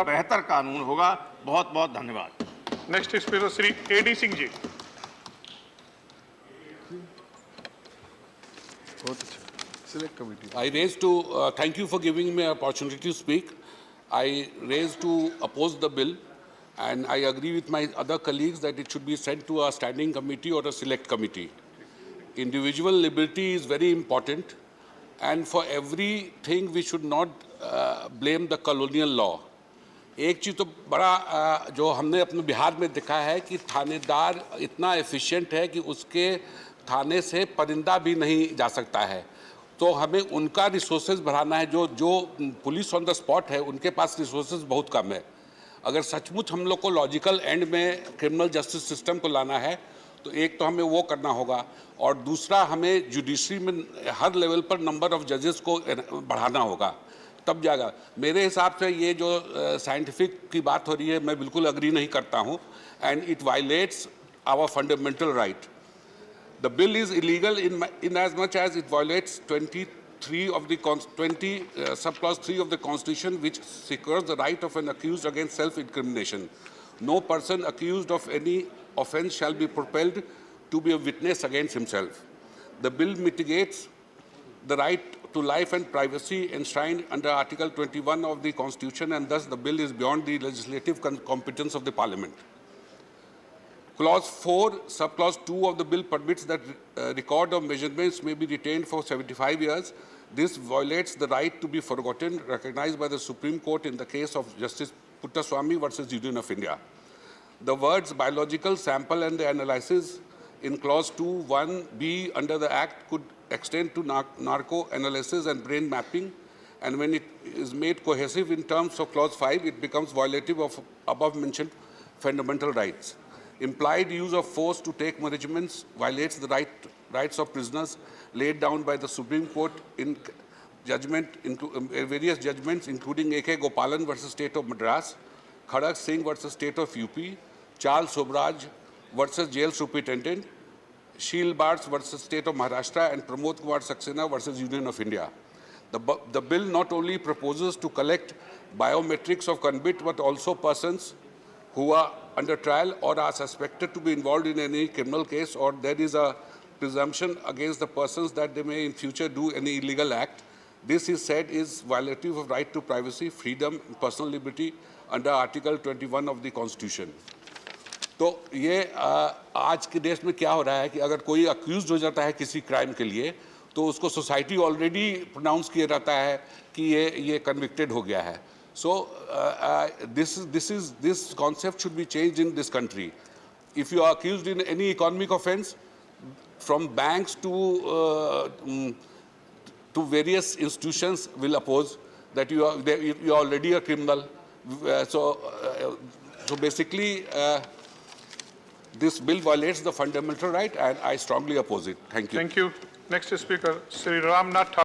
बेहतर कानून होगा। बहुत बहुत धन्यवाद। Next speaker Shri AD Singh ji. I raised to thank you for giving me an opportunity to speak. I raised to oppose the bill, and I agree with my other colleagues that it should be sent to a standing committee or a select committee. Individual liberty is very important, and for everything we should not blame the colonial law. एक चीज़ तो बड़ा जो हमने अपने बिहार में देखा है कि थानेदार इतना एफिशिएंट है कि उसके थाने से परिंदा भी नहीं जा सकता है। तो हमें उनका रिसोर्सेज बढ़ाना है। जो पुलिस ऑन द स्पॉट है उनके पास रिसोर्सेज बहुत कम है। अगर सचमुच हम लोग को लॉजिकल एंड में क्रिमिनल जस्टिस सिस्टम को लाना है तो एक तो हमें वो करना होगा, और दूसरा हमें जुडिशरी में हर लेवल पर नंबर ऑफ जजेस को बढ़ाना होगा, तब जाएगा। मेरे हिसाब से ये जो साइंटिफिक की बात हो रही है मैं बिल्कुल अग्री नहीं करता हूँ, and it violates our fundamental right. The bill is illegal in as much as it violates 23 of the subclause 3 of the Constitution, which secures the right of an accused against self-incrimination. No person accused of any offence shall be propelled to be a witness against himself. The bill mitigates the right to life and privacy enshrined under Article 21 of the Constitution, and thus the bill is beyond the legislative competence of the Parliament. Clause 4, subclause 2 of the bill permits that record of measurements may be retained for 75 years. This violates the right to be forgotten, recognized by the Supreme Court in the case of Justice Puttaswamy versus Union of India. The words biological sample and the analysis in clause 2(1)(b) under the Act could extend to narco analysis and brain mapping, and when it is made cohesive in terms of clause 5, it becomes violative of above-mentioned fundamental rights. Implied use of force to take measurements violates the rights of prisoners laid down by the Supreme Court in various judgments, including A.K. Gopalan versus State of Madras, Khadak Singh versus State of UP, Charles Sobraj versus Jail Superintendent, Sheel Bars versus State of Maharashtra, and Pramod Kumar Saxena versus Union of India. The bill not only proposes to collect biometrics of convict, but also persons who are under trial or are suspected to be involved in any criminal case, or there is a presumption against the persons that they may in future do any illegal act. This is said is violative of right to privacy, freedom, and personal liberty under Article 21 of the Constitution. तो ये आज के देश में क्या हो रहा है कि अगर कोई अक्यूज हो जाता है किसी क्राइम के लिए तो उसको सोसाइटी ऑलरेडी प्रोनाउंस किया जाता है कि ये कन्विक्टेड हो गया है। So this concept should be changed in this country. If you are accused in any economic offence, from banks to various institutions will oppose that you are already a criminal. So basically, this bill violates the fundamental right, and I strongly oppose it. Thank you. Thank you. Next speaker, Sri Ramnath.